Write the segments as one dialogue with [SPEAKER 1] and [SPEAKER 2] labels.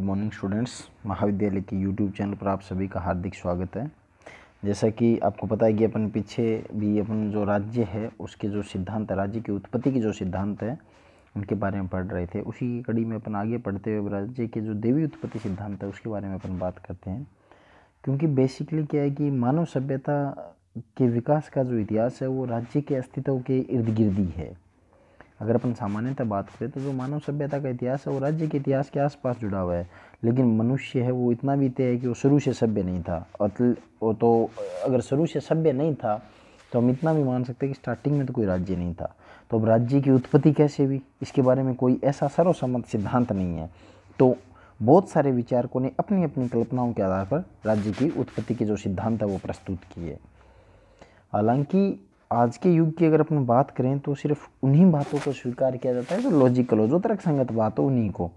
[SPEAKER 1] Good morning students. महाविद्यालय के YouTube channel पर आप सभी का हार्दिक स्वागत है। जैसा कि आपको पता है कि अपन पीछे भी अपन जो राज्य है उसके जो सिद्धांत, राज्य की उत्पत्ति के जो सिद्धांत है उनके बारे में पढ़ रहे थे। उसी की कड़ी में अपन आगे पढ़ते हुए राज्य के जो देवी उत्पत्ति सिद्धांत है उसके बारे में अपन बात करते हैं। क्योंकि बेसिकली क्या है कि मानव सभ्यता के विकास का जो इतिहास है वो राज्य के अस्तित्व के इर्द गिर्द ही है। अगर अपन सामान्यतः बात करें तो जो मानव सभ्यता का इतिहास है वो राज्य के इतिहास के आसपास जुड़ा हुआ है, लेकिन मनुष्य है वो इतना भी तय है कि वो शुरू से सभ्य नहीं था। और तो अगर शुरू से सभ्य नहीं था तो हम इतना भी मान सकते हैं कि स्टार्टिंग में तो कोई राज्य नहीं था। तो अब राज्य की उत्पत्ति कैसे हुई इसके बारे में कोई ऐसा सर्वसम्मत सिद्धांत नहीं है। तो बहुत सारे विचारकों ने अपनी अपनी कल्पनाओं के आधार पर राज्य की उत्पत्ति के जो सिद्धांत है वो प्रस्तुत किए। हालांकि आज के युग की अगर अपन बात करें तो सिर्फ उन्हीं बातों को स्वीकार किया जाता है जो लॉजिकल हो, जो तर्कसंगत बात हो उन्हीं को।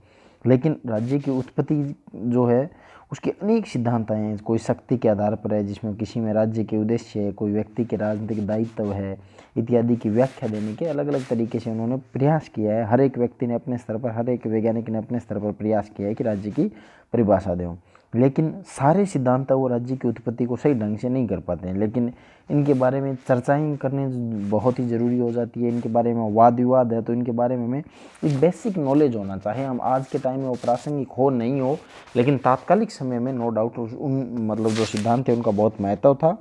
[SPEAKER 1] लेकिन राज्य की उत्पत्ति जो है उसके अनेक सिद्धांत हैं। कोई शक्ति के आधार पर है जिसमें किसी में राज्य के उद्देश्य है, कोई व्यक्ति के राजनीतिक दायित्व है इत्यादि की व्याख्या देने के अलग अलग तरीके से उन्होंने प्रयास किया है। हर एक व्यक्ति ने अपने स्तर पर, हर एक वैज्ञानिक ने अपने स्तर पर प्रयास किया है कि राज्य की परिभाषा दें, लेकिन सारे सिद्धांत वो राज्य की उत्पत्ति को सही ढंग से नहीं कर पाते हैं। लेकिन इनके बारे में चर्चाएं करने बहुत ही ज़रूरी हो जाती है। इनके बारे में वाद विवाद है तो इनके बारे में हमें एक बेसिक नॉलेज होना, चाहे हम आज के टाइम में वो प्रासंगिक हो नहीं हो, लेकिन तात्कालिक समय में नो डाउट उन जो सिद्धांत है उनका बहुत महत्व था।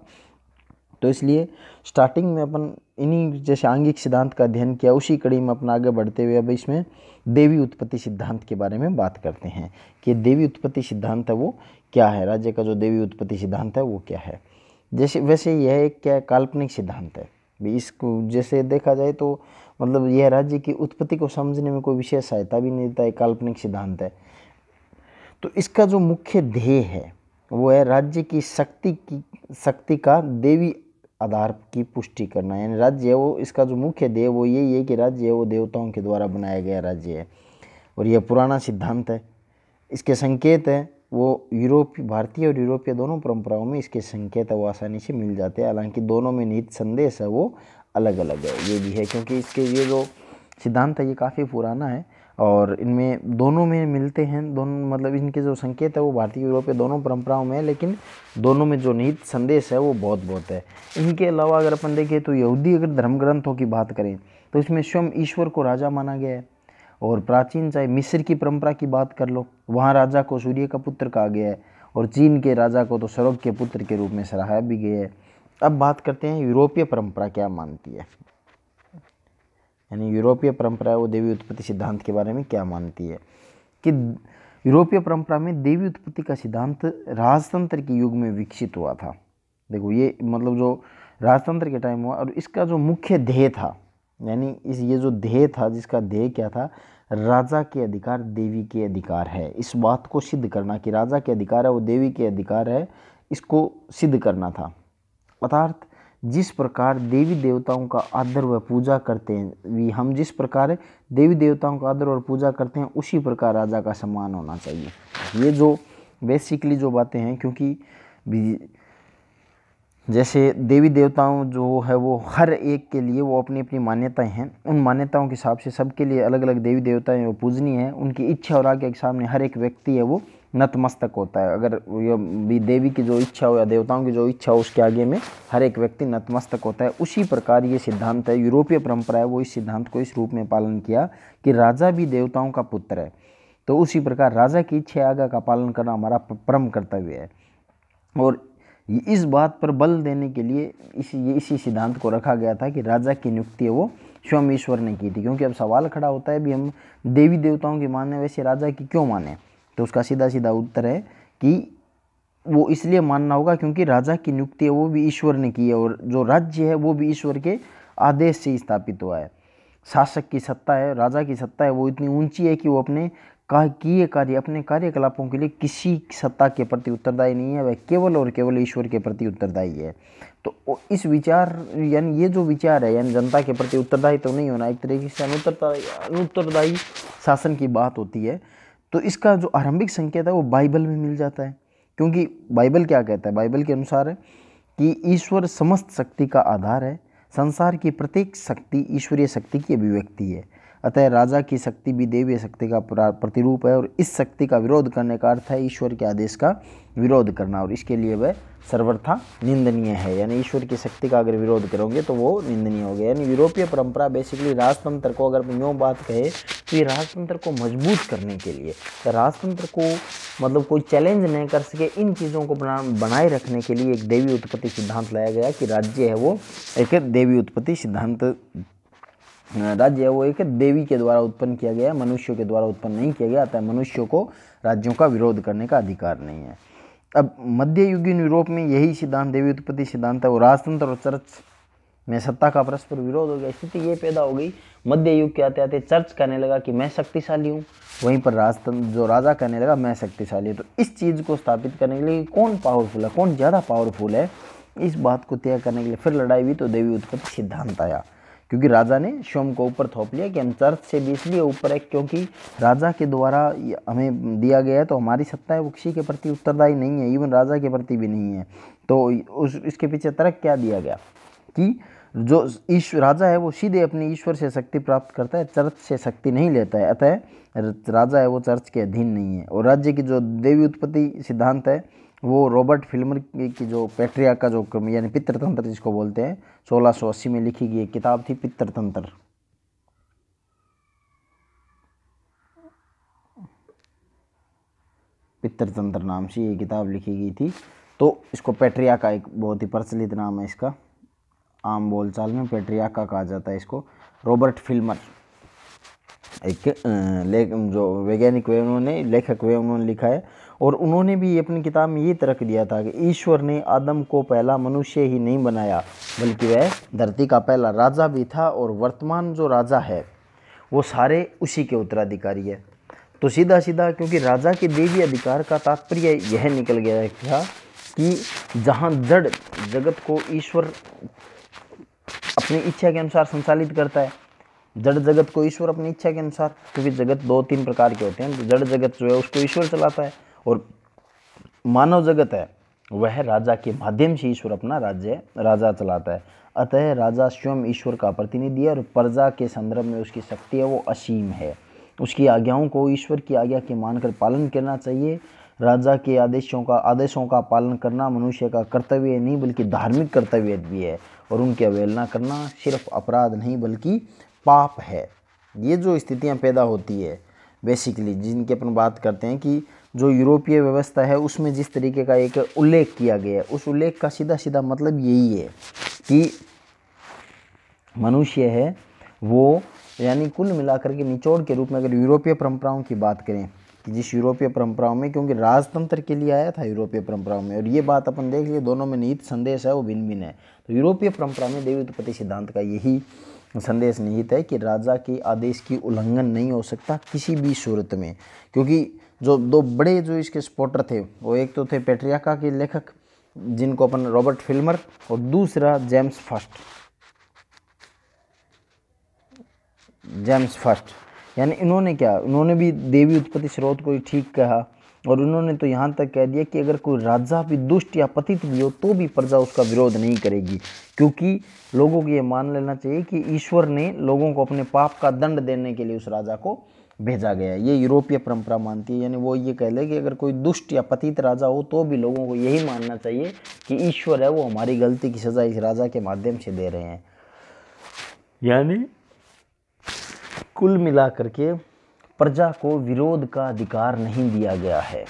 [SPEAKER 1] तो इसलिए स्टार्टिंग में अपन इन्हीं जैसे आंगिक सिद्धांत का अध्ययन किया, उसी कड़ी में अपन आगे बढ़ते हुए अब इसमें देवी उत्पत्ति सिद्धांत के बारे में बात करते हैं कि देवी उत्पत्ति सिद्धांत है वो क्या है, राज्य का जो देवी उत्पत्ति सिद्धांत है वो क्या है। वैसे यह एक क्या काल्पनिक सिद्धांत है। इसको जैसे देखा जाए तो मतलब यह राज्य की उत्पत्ति को समझने में कोई विशेष सहायता भी नहीं देता है, काल्पनिक सिद्धांत है। तो इसका जो मुख्य ध्येय है वो है राज्य की शक्ति का देवी आधार की पुष्टि करना। यानी राज्य है वो, इसका जो मुख्य ध्येय वो यही है कि राज्य है वो देवताओं के द्वारा बनाया गया राज्य है। और यह पुराना सिद्धांत है। इसके संकेत है वो भारतीय और यूरोपीय दोनों परंपराओं में इसके संकेत है वो आसानी से मिल जाते हैं। हालांकि दोनों में निहित संदेश है वो अलग अलग है, ये भी है क्योंकि इसके ये जो सिद्धांत है ये काफ़ी पुराना है और इनमें दोनों में मिलते हैं। दोनों मतलब इनके जो संकेत है वो भारतीय यूरोपीय दोनों परंपराओं में है, लेकिन दोनों में जो निहित संदेश है वो बहुत है। इनके अलावा अगर अपन देखें तो यहूदी अगर धर्म ग्रंथों की बात करें तो इसमें स्वयं ईश्वर को राजा माना गया है। और प्राचीन चाहे मिस्र की परंपरा की बात कर लो, वहाँ राजा को सूर्य का पुत्र कहा गया है और चीन के राजा को तो सर्व के पुत्र के रूप में सराहा भी गया है। अब बात करते हैं यूरोपीय परंपरा क्या मानती है, यानी यूरोपीय परंपरा वो देवी उत्पत्ति सिद्धांत के बारे में क्या मानती है। कि यूरोपीय परंपरा में देवी उत्पत्ति का सिद्धांत राजतंत्र के युग में विकसित हुआ था। देखो ये मतलब जो राजतंत्र के टाइम हुआ और इसका जो मुख्य ध्येय था, यानी ये जो ध्येय था जिसका ध्येय क्या था, राजा के अधिकार देवी के अधिकार है, इस बात को सिद्ध करना कि राजा के अधिकार है वो देवी के अधिकार है, इसको सिद्ध करना था। अर्थात जिस प्रकार देवी देवताओं का आदर व पूजा करते हैं, हम जिस प्रकार देवी देवताओं का आदर और पूजा करते हैं उसी प्रकार राजा का सम्मान होना चाहिए। ये जो बेसिकली जो बातें हैं, क्योंकि जैसे देवी देवताओं जो है वो हर एक के लिए वो अपनी अपनी मान्यताएं हैं, उन मान्यताओं के हिसाब से सबके लिए अलग अलग देवी देवताएं वो पूजनीय हैं। उनकी इच्छा और आज्ञा के सामने हर एक व्यक्ति है वो नतमस्तक होता है। अगर ये भी देवी की जो इच्छा हो या देवताओं की जो इच्छा हो उसके आगे में हर एक व्यक्ति नतमस्तक होता है। उसी प्रकार ये सिद्धांत है, यूरोपीय परंपरा है वो इस सिद्धांत को इस रूप में पालन किया कि राजा भी देवताओं का पुत्र है, तो उसी प्रकार राजा की इच्छा आज्ञा का पालन करना हमारा परम कर्तव्य है। और इस बात पर बल देने के लिए इसी सिद्धांत को रखा गया था कि राजा की नियुक्ति है वो स्वयं ईश्वर ने की थी। क्योंकि अब सवाल खड़ा होता है भी हम देवी देवताओं की माने वैसे राजा की क्यों माने, तो उसका सीधा सीधा उत्तर है कि वो इसलिए मानना होगा क्योंकि राजा की नियुक्ति है वो भी ईश्वर ने की है और जो राज्य है वो भी ईश्वर के आदेश से स्थापित हुआ है। शासक की सत्ता है, राजा की सत्ता है वो इतनी ऊंची है कि वो अपने अपने कार्यकलापों के लिए किसी सत्ता के प्रति उत्तरदायी नहीं है, वह केवल और केवल ईश्वर के प्रति उत्तरदायी है। तो इस विचार यानी ये जो विचार है यानी जनता के प्रति उत्तरदायी तो नहीं होना, एक तरीके से अनुत्तरदायी शासन की बात होती है। तो इसका जो आरंभिक संकेत है वो बाइबल में मिल जाता है। क्योंकि बाइबल क्या कहता है, बाइबल के अनुसार है कि ईश्वर समस्त शक्ति का आधार है, संसार की प्रत्येक शक्ति ईश्वरीय शक्ति की अभिव्यक्ति है। अतः राजा की शक्ति भी दैवीय शक्ति का प्रतिरूप है, और इस शक्ति का विरोध करने का अर्थ है ईश्वर के आदेश का विरोध करना, और इसके लिए वह सर्वथा निंदनीय है। यानी ईश्वर की शक्ति का अगर विरोध करोगे तो वो निंदनीय हो गया। यानी यूरोपीय परंपरा बेसिकली राजतंत्र को, अगर यूँ बात कहे तो ये राजतंत्र को मजबूत करने के लिए, राजतंत्र को मतलब कोई चैलेंज नहीं कर सके, इन चीज़ों को बनाए रखने के लिए एक देवी उत्पत्ति सिद्धांत लाया गया कि राज्य है वो एक देवी उत्पत्ति सिद्धांत, राज्य है वो एक देवी के द्वारा उत्पन्न किया गया, मनुष्यों के द्वारा उत्पन्न नहीं किया गया, अतः मनुष्यों को राज्यों का विरोध करने का अधिकार नहीं है। अब मध्ययुगीन यूरोप में यही सिद्धांत देवी उत्पत्ति सिद्धांत है, वो राजतंत्र और चर्च में सत्ता का परस्पर विरोध हो गया। स्थिति ये पैदा हो गई, मध्य युग के आते आते चर्च कहने लगा कि मैं शक्तिशाली हूँ, वहीं पर राजतंत्र जो राजा कहने लगा मैं शक्तिशाली हूँ। तो इस चीज़ को स्थापित करने के लिए कौन पावरफुल है, कौन ज़्यादा पावरफुल है, इस बात को तय करने के लिए फिर लड़ाई हुई, तो देवी उत्पत्ति सिद्धांत आया। क्योंकि राजा ने स्वयं को ऊपर थोप लिया कि हम चर्च से भी इसलिए ऊपर है क्योंकि राजा के द्वारा हमें दिया गया है, तो हमारी सत्ता है वो किसी के प्रति उत्तरदायी नहीं है, इवन राजा के प्रति भी नहीं है। तो इसके पीछे तर्क क्या दिया गया कि जो ईश्वर राजा है वो सीधे अपने ईश्वर से शक्ति प्राप्त करता है, चर्च से शक्ति नहीं लेता है, अतः राजा है वो चर्च के अधीन नहीं है। और राज्य की जो देवी उत्पत्ति सिद्धांत है वो रॉबर्ट फिल्मर की जो पैट्रिया का जो यानी पितृतंत्र जिसको बोलते हैं 1680 में लिखी गई एक किताब थी पितृतंत्र। पितृतंत्र नाम से ये किताब लिखी गई थी। तो इसको पैट्रिया का एक बहुत ही प्रचलित नाम है, इसका आम बोलचाल में पैट्रिया का कहा जाता है इसको। रॉबर्ट फिल्मर एक जो वैज्ञानिक हुए उन्होंने लेखक हुए उन्होंने लिखा है, और उन्होंने भी अपनी किताब में ये तर्क दिया था कि ईश्वर ने आदम को पहला मनुष्य ही नहीं बनाया बल्कि वह धरती का पहला राजा भी था, और वर्तमान जो राजा है वो सारे उसी के उत्तराधिकारी है। तो सीधा सीधा क्योंकि राजा के देवी अधिकार का तात्पर्य यह निकल गया था कि जहाँ जड़ जगत को ईश्वर अपनी इच्छा के अनुसार संचालित करता है, जड़ जगत को ईश्वर अपनी इच्छा के अनुसार, क्योंकि जगत 2-3 प्रकार के होते हैं, तो जड़ जगत जो है उसको ईश्वर चलाता है, और मानव जगत है वह राजा के माध्यम से ईश्वर अपना राजा चलाता है। अतः राजा स्वयं ईश्वर का प्रतिनिधि है, और प्रजा के संदर्भ में उसकी शक्ति है वो असीम है। उसकी आज्ञाओं को ईश्वर की आज्ञा के मानकर पालन करना चाहिए। राजा के आदेशों का पालन करना मनुष्य का कर्तव्य नहीं बल्कि धार्मिक कर्तव्य भी है, और उनकी अवहेलना करना सिर्फ अपराध नहीं बल्कि पाप है। ये जो स्थितियां पैदा होती है बेसिकली जिनकी अपन बात करते हैं कि जो यूरोपीय व्यवस्था है उसमें जिस तरीके का एक उल्लेख किया गया है, उस उल्लेख का सीधा सीधा मतलब यही है कि मनुष्य है वो, यानी कुल मिलाकर के निचोड़ के रूप में अगर यूरोपीय परंपराओं की बात करें कि जिस यूरोपीय परंपराओं में, क्योंकि राजतंत्र के लिए आया था यूरोपीय परंपराओं में, और ये बात अपन देख लिए दोनों में निहित संदेश है वो भिन्न भिन्न है। तो यूरोपीय परंपरा में देवी उत्पत्ति सिद्धांत का यही संदेश निहित है कि राजा के आदेश की उल्लंघन नहीं हो सकता किसी भी सूरत में। क्योंकि जो दो बड़े जो इसके सपोर्टर थे वो एक तो थे पैट्रियाका के लेखक जिनको अपन रॉबर्ट फिल्मर, और दूसरा जेम्स फर्स्ट। यानी इन्होंने क्या, उन्होंने भी देवी उत्पत्ति स्रोत को ही ठीक कहा, और उन्होंने तो यहाँ तक कह दिया कि अगर कोई राजा भी दुष्ट या पतित भी हो तो भी प्रजा उसका विरोध नहीं करेगी, क्योंकि लोगों को ये मान लेना चाहिए कि ईश्वर ने लोगों को अपने पाप का दंड देने के लिए उस राजा को भेजा गया। ये यूरोपीय परंपरा मानती है। यानी वो ये कह ले कि अगर कोई दुष्ट या पतित राजा हो तो भी लोगों को यही मानना चाहिए कि ईश्वर है वो हमारी गलती की सजा इस राजा के माध्यम से दे रहे हैं। यानी कुल मिलाकर के प्रजा को विरोध का अधिकार नहीं दिया गया है।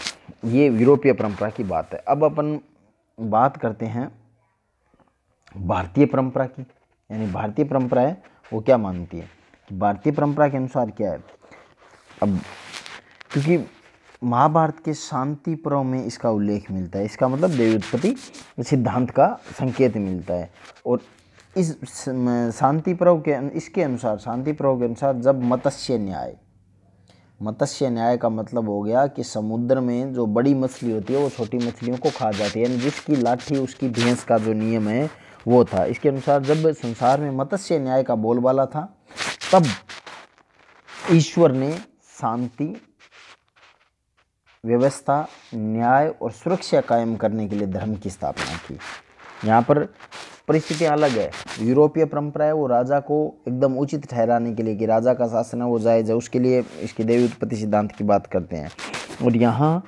[SPEAKER 1] ये यूरोपीय परंपरा की बात है। अब अपन बात करते हैं भारतीय परंपरा की। यानी भारतीय परंपरा है वो क्या मानती है कि भारतीय परंपरा के अनुसार क्या है। अब क्योंकि महाभारत के शांति पर्व में इसका उल्लेख मिलता है, इसका मतलब देवी उत्पत्ति सिद्धांत का संकेत मिलता है। और इस शांति पर्व के इसके अनुसार, शांति पर्व के अनुसार जब मत्स्य न्याय का मतलब हो गया कि समुद्र में जो बड़ी मछली होती है वो छोटी मछलियों को खा जाती है, यानी जिसकी लाठी उसकी भैंस का जो नियम है वो था। इसके अनुसार जब संसार में मत्स्य न्याय का बोलबाला था तब ईश्वर ने शांति, व्यवस्था, न्याय और सुरक्षा कायम करने के लिए धर्म की स्थापना की। यहाँ पर परिस्थितियां अलग है। यूरोपीय परंपरा है वो राजा को एकदम उचित ठहराने के लिए कि राजा का शासन है वो जायज़ है, उसके लिए इसके देवी उत्पत्ति सिद्धांत की बात करते हैं। और यहाँ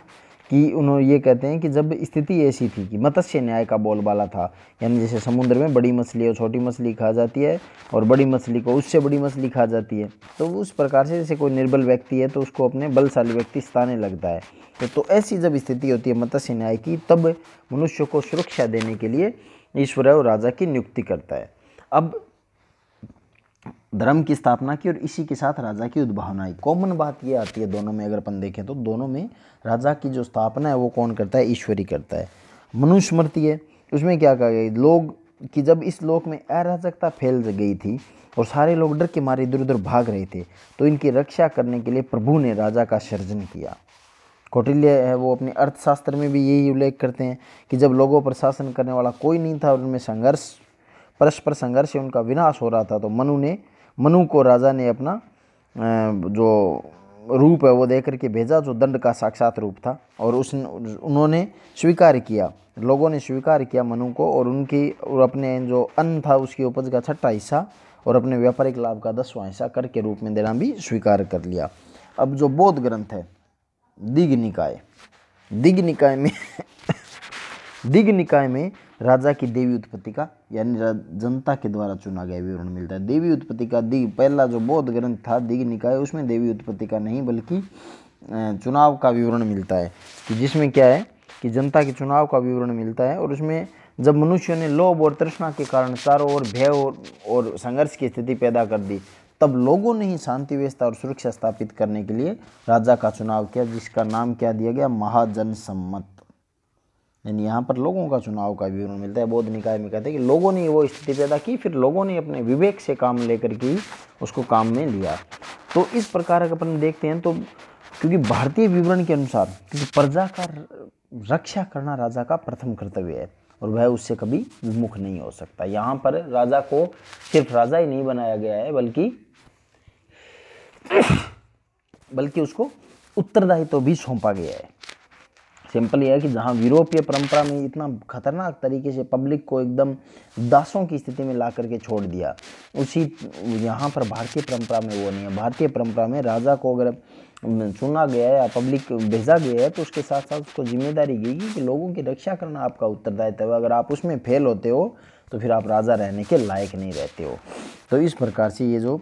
[SPEAKER 1] कि उन्होंने ये कहते हैं कि जब स्थिति ऐसी थी कि मत्स्य न्याय का बोलबाला था, यानी जैसे समुद्र में बड़ी मछली और छोटी मछली खा जाती है और बड़ी मछली को उससे बड़ी मछली खा जाती है, तो उस प्रकार से जैसे कोई निर्बल व्यक्ति है तो उसको अपने बलशाली व्यक्ति सताने लगता है। तो ऐसी जब स्थिति होती है मत्स्य न्याय की, तब मनुष्य को सुरक्षा देने के लिए ईश्वर और राजा की नियुक्ति करता है। अब धर्म की स्थापना की और इसी के साथ राजा की उद्भावना आई। कॉमन बात ये आती है दोनों में, अगर अपन देखें तो दोनों में राजा की जो स्थापना है वो कौन करता है? ईश्वर ही करता है। मनुस्मृति है, उसमें क्या कहा गया? लोग कि जब इस लोक में अराजकता फैल गई थी और सारे लोग डर के मारे इधर उधर भाग रहे थे, तो इनकी रक्षा करने के लिए प्रभु ने राजा का सृजन किया। कौटिल्य है वो अपने अर्थशास्त्र में भी यही उल्लेख करते हैं कि जब लोगों पर शासन करने वाला कोई नहीं था और उनमें संघर्ष, परस्पर संघर्ष से उनका विनाश हो रहा था, तो मनु को राजा ने अपना जो रूप है वो दे करके भेजा, जो दंड का साक्षात रूप था, और उन्होंने स्वीकार किया, लोगों ने स्वीकार किया मनु को, और अपने जो अन्न था उसकी उपज का 6वां हिस्सा और अपने व्यापारिक लाभ का 10वां हिस्सा कर के रूप में देना भी स्वीकार कर लिया। अब जो बौद्ध ग्रंथ है दिग्ग निकाय में राजा की देवी उत्पत्ति का यानी जनता के द्वारा चुना गया विवरण मिलता है। देवी उत्पत्ति का पहला जो बौद्ध ग्रंथ था दिग्ग निकाय, उसमें देवी उत्पत्ति का नहीं बल्कि चुनाव का विवरण मिलता है, कि जिसमें क्या है कि जनता के चुनाव का विवरण मिलता है। और उसमें जब मनुष्य ने लोभ और तृष्णा के कारण चारों ओर भय और संघर्ष की स्थिति पैदा कर दी, तब लोगों ने ही शांति व्यवस्था और सुरक्षा स्थापित करने के लिए राजा का चुनाव किया, जिसका नाम क्या दिया गया? महाजनसम्मत। यानी यहाँ पर लोगों का चुनाव का विवरण मिलता है। बौद्ध निकाय में कहते हैं कि लोगों ने वो स्थिति पैदा की, फिर लोगों ने अपने विवेक से काम लेकर के उसको काम में लिया। तो इस प्रकार का अपन देखते हैं, तो क्योंकि भारतीय विवरण के अनुसार क्योंकि प्रजा का रक्षा करना राजा का प्रथम कर्तव्य है और वह उससे कभी विमुख नहीं हो सकता। यहाँ पर राजा को सिर्फ राजा ही नहीं बनाया गया है, बल्कि उसको उत्तरदायित्व भी सौंपा गया है। सिंपल यह है कि जहाँ यूरोपीय परंपरा में इतना खतरनाक तरीके से पब्लिक को एकदम दासों की स्थिति में ला करके छोड़ दिया, उसी यहाँ पर भारतीय परंपरा में वो नहीं है। भारतीय परंपरा में राजा को अगर चुना गया है या पब्लिक भेजा गया है, तो उसके साथ साथ उसको जिम्मेदारी दी गई कि लोगों की रक्षा करना आपका उत्तरदायित्व है। अगर आप उसमें फेल होते हो तो फिर आप राजा रहने के लायक नहीं रहते हो। तो इस प्रकार से ये जो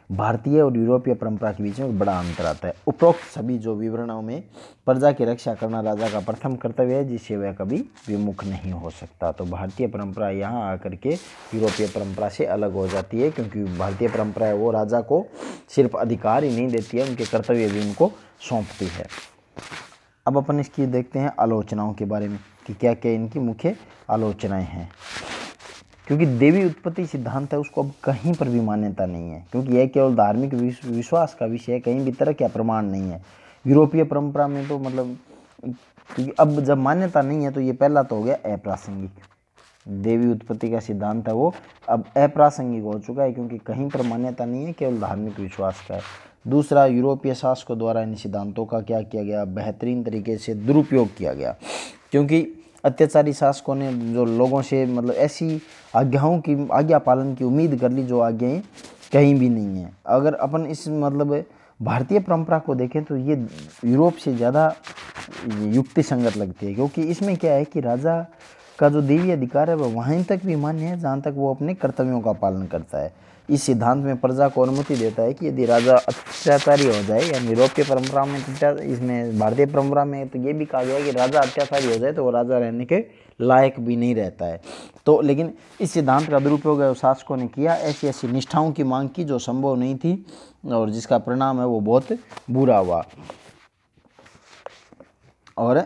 [SPEAKER 1] भारतीय और यूरोपीय परंपरा के बीच में बड़ा अंतर आता है। उपरोक्त सभी जो विवरणों में प्रजा की रक्षा करना राजा का प्रथम कर्तव्य है, जिससे वह कभी विमुख नहीं हो सकता। तो भारतीय परंपरा यहाँ आकर के यूरोपीय परंपरा से अलग हो जाती है, क्योंकि भारतीय परंपरा है वो राजा को सिर्फ अधिकार ही नहीं देती है, उनके कर्तव्य भी उनको सौंपती है। अब अपन इसकी देखते हैं आलोचनाओं के बारे में कि क्या क्या इनकी मुख्य आलोचनाएँ हैं। क्योंकि देवी उत्पत्ति सिद्धांत है उसको अब कहीं पर भी मान्यता नहीं है, क्योंकि यह केवल धार्मिक विश्वास का विषय है, कहीं भी तर्क या प्रमाण नहीं है। यूरोपीय परंपरा में तो मतलब क्योंकि अब जब मान्यता नहीं है तो ये पहला तो हो गया अप्रासंगिक। देवी उत्पत्ति का सिद्धांत है वो अब अप्रासंगिक हो चुका है, क्योंकि कहीं पर मान्यता नहीं है, केवल धार्मिक विश्वास का है। दूसरा, यूरोपीय शासकों द्वारा इन सिद्धांतों का क्या किया गया? बेहतरीन तरीके से दुरुपयोग किया गया, क्योंकि अत्याचारी शासकों ने जो लोगों से मतलब ऐसी आज्ञा पालन की उम्मीद कर ली जो आज्ञाएं कहीं भी नहीं है। अगर अपन इस मतलब भारतीय परंपरा को देखें तो ये यूरोप से ज़्यादा युक्ति संगत लगती है, क्योंकि इसमें क्या है कि राजा का जो देवी अधिकार है वह वहीं तक भी मान्य है जहाँ तक वो अपने कर्तव्यों का पालन करता है। इस सिद्धांत में प्रजा को अनुमति देता है कि यदि राजा अत्याचारी हो जाए, यानी यूरोपीय परंपरा में इसमें भारतीय परंपरा में तो ये भी कहा गया है कि राजा अत्याचारी हो जाए तो वो राजा रहने के लायक भी नहीं रहता है। तो लेकिन इस सिद्धांत का दुरुपयोग शासकों ने किया, ऐसी ऐसी निष्ठाओं की मांग की जो संभव नहीं थी और जिसका परिणाम है वो बहुत बुरा हुआ। और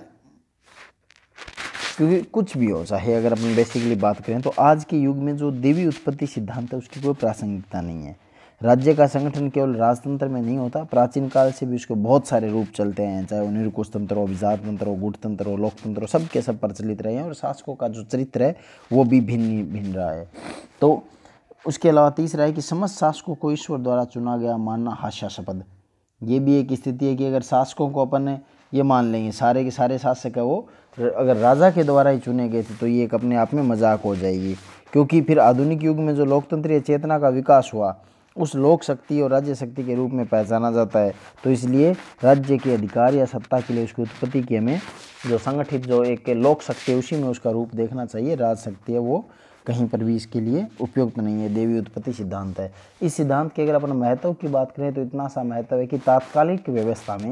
[SPEAKER 1] क्योंकि कुछ भी हो चाहे, अगर अपन बेसिकली बात करें तो आज के युग में जो देवी उत्पत्ति सिद्धांत है उसकी कोई प्रासंगिकता नहीं है। राज्य का संगठन केवल राजतंत्र में नहीं होता, प्राचीन काल से भी उसके बहुत सारे रूप चलते हैं, चाहे वो निरकुश तंत्र हो, अभिजात तंत्र हो, गुट तंत्र हो, लोकतंत्र हो, सब के सब प्रचलित रहे हैं और शासकों का जो चरित्र है वो भी भिन्न रहा है। तो उसके अलावा तीसरा है कि समस्त शासकों को ईश्वर द्वारा चुना गया मानना हास्यास्पद। ये भी एक स्थिति है कि अगर शासकों को अपन ये मान लेंगे सारे के सारे शासक है वो अगर राजा के द्वारा ही चुने गए थे तो ये एक अपने आप में मजाक हो जाएगी, क्योंकि फिर आधुनिक युग में जो लोकतंत्रीय चेतना का विकास हुआ उस लोक शक्ति और राज्य शक्ति के रूप में पहचाना जाता है। तो इसलिए राज्य के अधिकार या सत्ता के लिए उसकी उत्पत्ति की हमें जो संगठित जो एक लोक शक्ति है उसी में उसका रूप देखना चाहिए। राज शक्ति है वो कहीं पर भी इसके लिए उपयुक्त नहीं है। देवी उत्पत्ति सिद्धांत है। इस सिद्धांत के अगर अपन महत्व की बात करें तो इतना सा महत्व है कि तात्कालिक व्यवस्था में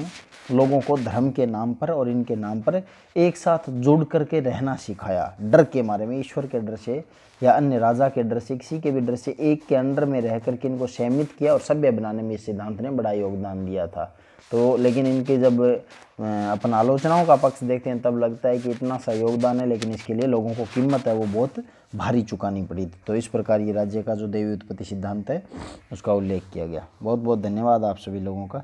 [SPEAKER 1] लोगों को धर्म के नाम पर और इनके नाम पर एक साथ जुड़ करके रहना सिखाया। डर के मारे में, ईश्वर के डर से या अन्य राजा के डर से, किसी के भी डर से एक के अंडर में रह करके इनको सहमित किया और सभ्य बनाने में इस सिद्धांत ने बड़ा योगदान दिया था। तो लेकिन इनके जब अपन आलोचनाओं का पक्ष देखते हैं तब लगता है कि इतना सा योगदान है, लेकिन इसके लिए लोगों को कीमत है वो बहुत भारी चुकानी पड़ी थी। तो इस प्रकार ये राज्य का जो देवी उत्पत्ति सिद्धांत है उसका उल्लेख किया गया। बहुत बहुत धन्यवाद आप सभी लोगों का।